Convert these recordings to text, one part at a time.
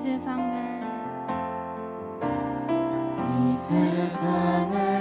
세상을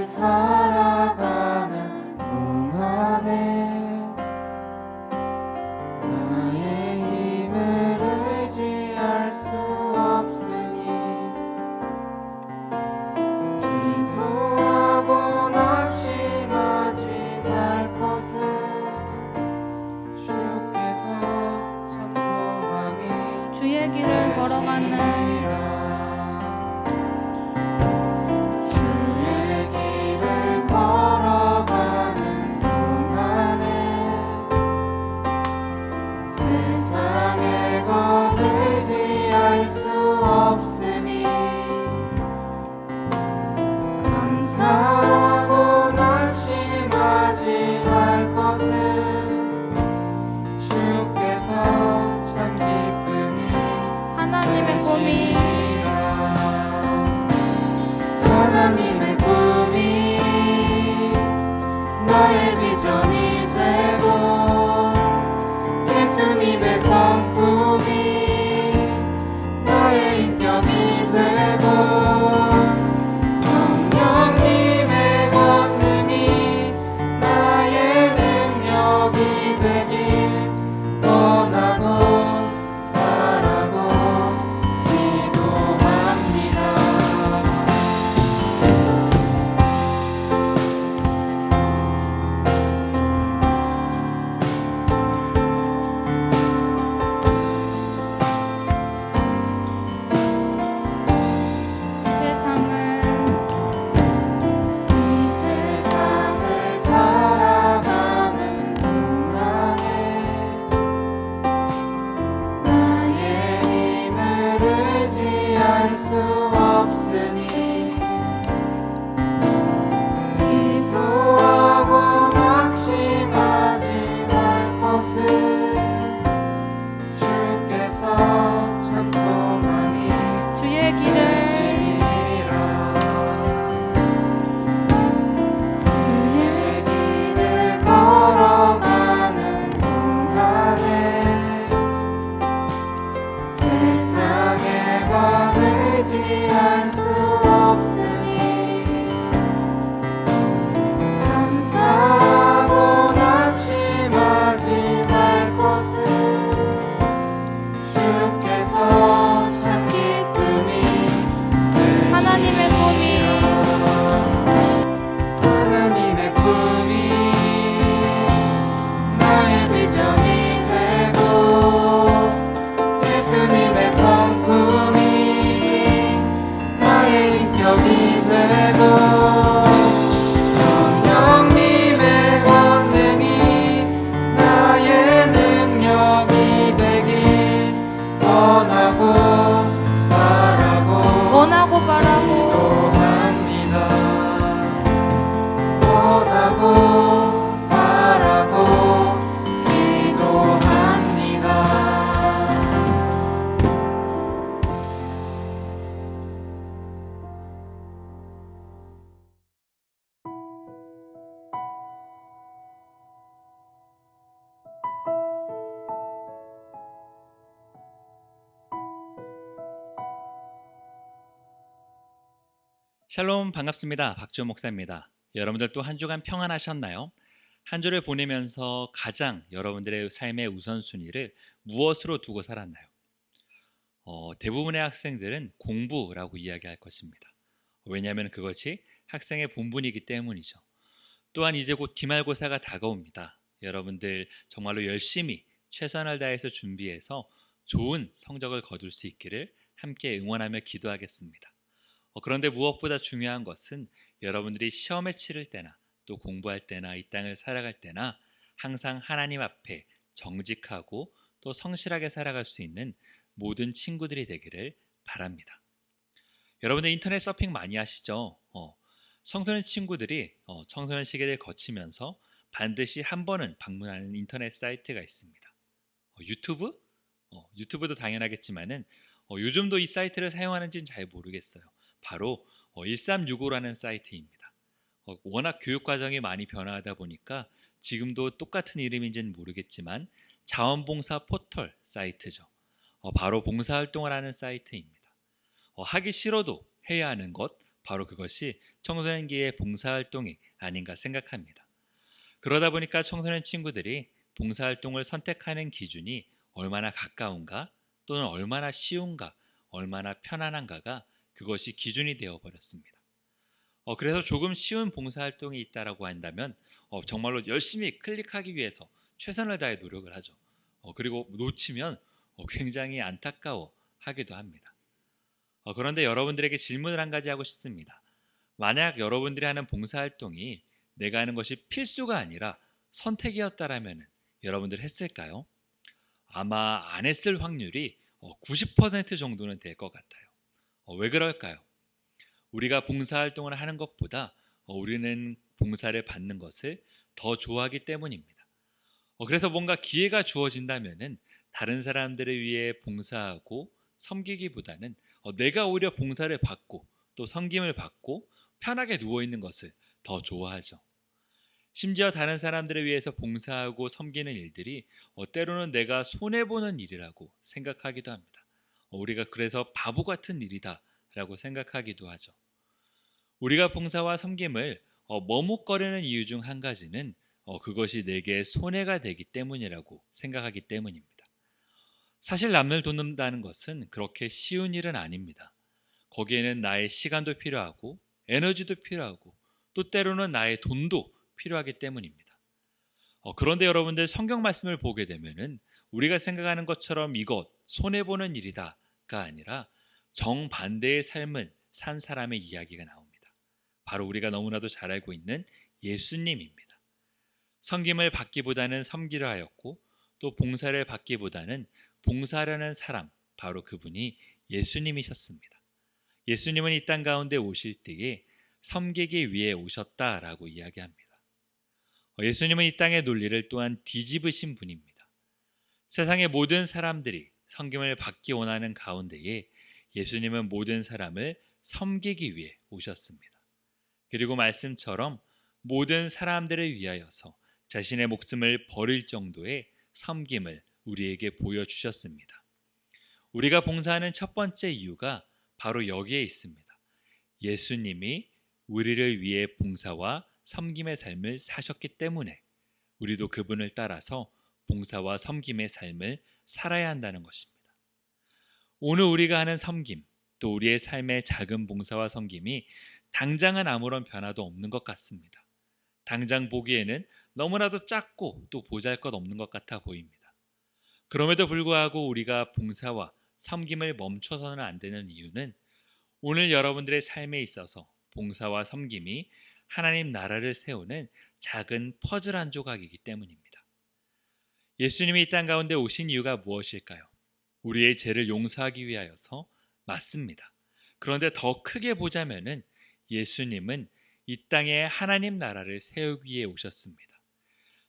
살아가는 동안에 나의 힘을 의지할 수 없으니 기도하고 낙심하지 말 것을 주께서 참 소망이 주의 길을 걸어가는 하나님의 꿈이 나의 비전이 되고 예수님의 성품이 나의 인격이 되고 성령님의 권능이 나의 능력이 되길 원하고 바라고 기도합니다. 의지할 수 없으니 감사하고 낙심하지 말 것을 주께서 참 기쁨이 하나님의 꿈이 나의 비전이 되고 예수님의 성품이 인격이 되고 성령님의 권능이 나의 능력이 되길 원하고 바라고 기도합니다. 원하고 바라고 기도합니다. 샬롬, 반갑습니다. 박지호 목사입니다. 여러분들 또 한 주간 평안하셨나요? 한 주를 보내면서 가장 여러분들의 삶의 우선순위를 무엇으로 두고 살았나요? 대부분의 학생들은 공부라고 이야기할 것입니다. 왜냐하면 그것이 학생의 본분이기 때문이죠. 또한 이제 곧 기말고사가 다가옵니다. 여러분들 정말로 열심히 최선을 다해서 준비해서 좋은 성적을 거둘 수 있기를 함께 응원하며 기도하겠습니다. 그런데 무엇보다 중요한 것은 여러분들이 시험에 치를 때나 또 공부할 때나 이 땅을 살아갈 때나 항상 하나님 앞에 정직하고 또 성실하게 살아갈 수 있는 모든 친구들이 되기를 바랍니다. 여러분들 인터넷 서핑 많이 하시죠? 청소년 친구들이 청소년 시기를 거치면서 반드시 한 번은 방문하는 인터넷 사이트가 있습니다. 유튜브? 유튜브도 당연하겠지만은 요즘도 이 사이트를 사용하는지는 잘 모르겠어요. 바로 1365라는 사이트입니다. 워낙 교육 과정이 많이 변화하다 보니까 지금도 똑같은 이름인지는 모르겠지만 자원봉사 포털 사이트죠. 바로 봉사활동을 하는 사이트입니다. 하기 싫어도 해야 하는 것, 바로 그것이 청소년기의 봉사활동이 아닌가 생각합니다. 그러다 보니까 청소년 친구들이 봉사활동을 선택하는 기준이 얼마나 가까운가 또는 얼마나 쉬운가, 얼마나 편안한가가 그것이 기준이 되어버렸습니다. 그래서 조금 쉬운 봉사활동이 있다라고 한다면 정말로 열심히 클릭하기 위해서 최선을 다해 노력을 하죠. 그리고 놓치면 굉장히 안타까워 하기도 합니다. 그런데 여러분들에게 질문을 한 가지 하고 싶습니다. 만약 여러분들이 하는 봉사활동이 내가 하는 것이 필수가 아니라 선택이었다라면 여러분들 했을까요? 아마 안 했을 확률이 90% 정도는 될 것 같아요. 왜 그럴까요? 우리가 봉사활동을 하는 것보다 우리는 봉사를 받는 것을 더 좋아하기 때문입니다. 그래서 뭔가 기회가 주어진다면 다른 사람들을 위해 봉사하고 섬기기보다는 내가 오히려 봉사를 받고 또 섬김을 받고 편하게 누워있는 것을 더 좋아하죠. 심지어 다른 사람들을 위해서 봉사하고 섬기는 일들이 때로는 내가 손해보는 일이라고 생각하기도 합니다. 우리가 그래서 바보 같은 일이다 라고 생각하기도 하죠. 우리가 봉사와 섬김을 머뭇거리는 이유 중 한 가지는 그것이 내게 손해가 되기 때문이라고 생각하기 때문입니다. 사실 남을 돕는다는 것은 그렇게 쉬운 일은 아닙니다. 거기에는 나의 시간도 필요하고 에너지도 필요하고 또 때로는 나의 돈도 필요하기 때문입니다. 그런데 여러분들 성경 말씀을 보게 되면은 우리가 생각하는 것처럼 이것 손해보는 일이다가 아니라 정반대의 삶을 산 사람의 이야기가 나옵니다. 바로 우리가 너무나도 잘 알고 있는 예수님입니다. 섬김을 받기보다는 섬기려 하였고 또 봉사를 받기보다는 봉사하려는 사람, 바로 그분이 예수님이셨습니다. 예수님은 이 땅 가운데 오실 때에 섬기기 위해 오셨다라고 이야기합니다. 예수님은 이 땅의 논리를 또한 뒤집으신 분입니다. 세상의 모든 사람들이 섬김을 받기 원하는 가운데에 예수님은 모든 사람을 섬기기 위해 오셨습니다. 그리고 말씀처럼 모든 사람들을 위하여서 자신의 목숨을 버릴 정도의 섬김을 우리에게 보여주셨습니다. 우리가 봉사하는 첫 번째 이유가 바로 여기에 있습니다. 예수님이 우리를 위해 봉사와 섬김의 삶을 사셨기 때문에 우리도 그분을 따라서 봉사와 섬김의 삶을 살아야 한다는 것입니다. 오늘 우리가 하는 섬김, 또 우리의 삶의 작은 봉사와 섬김이 당장은 아무런 변화도 없는 것 같습니다. 당장 보기에는 너무나도 작고 또 보잘것없는 것 같아 보입니다. 그럼에도 불구하고 우리가 봉사와 섬김을 멈춰서는 안 되는 이유는 오늘 여러분들의 삶에 있어서 봉사와 섬김이 하나님 나라를 세우는 작은 퍼즐 한 조각이기 때문입니다. 예수님이 이 땅 가운데 오신 이유가 무엇일까요? 우리의 죄를 용서하기 위하여서 맞습니다. 그런데 더 크게 보자면은 예수님은 이 땅에 하나님 나라를 세우기 위해 오셨습니다.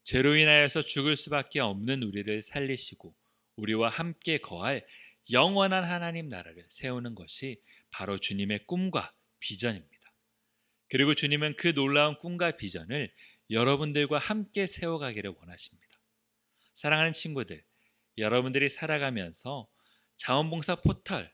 죄로 인하여서 죽을 수밖에 없는 우리를 살리시고 우리와 함께 거할 영원한 하나님 나라를 세우는 것이 바로 주님의 꿈과 비전입니다. 그리고 주님은 그 놀라운 꿈과 비전을 여러분들과 함께 세워가기를 원하십니다. 사랑하는 친구들, 여러분들이 살아가면서 자원봉사 포털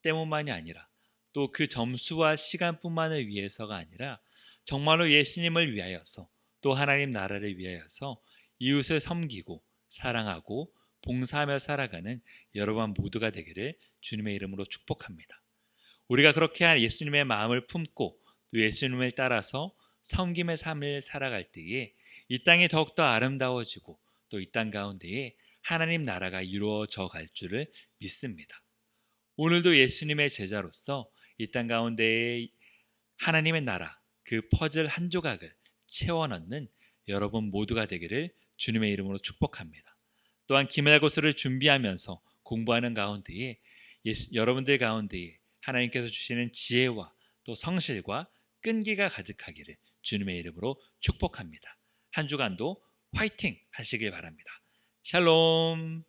때문만이 아니라 또 그 점수와 시간뿐만을 위해서가 아니라 정말로 예수님을 위하여서 또 하나님 나라를 위하여서 이웃을 섬기고 사랑하고 봉사하며 살아가는 여러분 모두가 되기를 주님의 이름으로 축복합니다. 우리가 그렇게 한 예수님의 마음을 품고 또 예수님을 따라서 섬김의 삶을 살아갈 때에 이 땅이 더욱더 아름다워지고 또 이 땅 가운데에 하나님 나라가 이루어져 갈 줄을 믿습니다. 오늘도 예수님의 제자로서 이 땅 가운데에 하나님의 나라, 그 퍼즐 한 조각을 채워 넣는 여러분 모두가 되기를 주님의 이름으로 축복합니다. 또한 기말고사를 준비하면서 공부하는 가운데에 여러분들 가운데에 하나님께서 주시는 지혜와 또 성실과 끈기가 가득하기를 주님의 이름으로 축복합니다. 한 주간도 화이팅 하시길 바랍니다. 샬롬.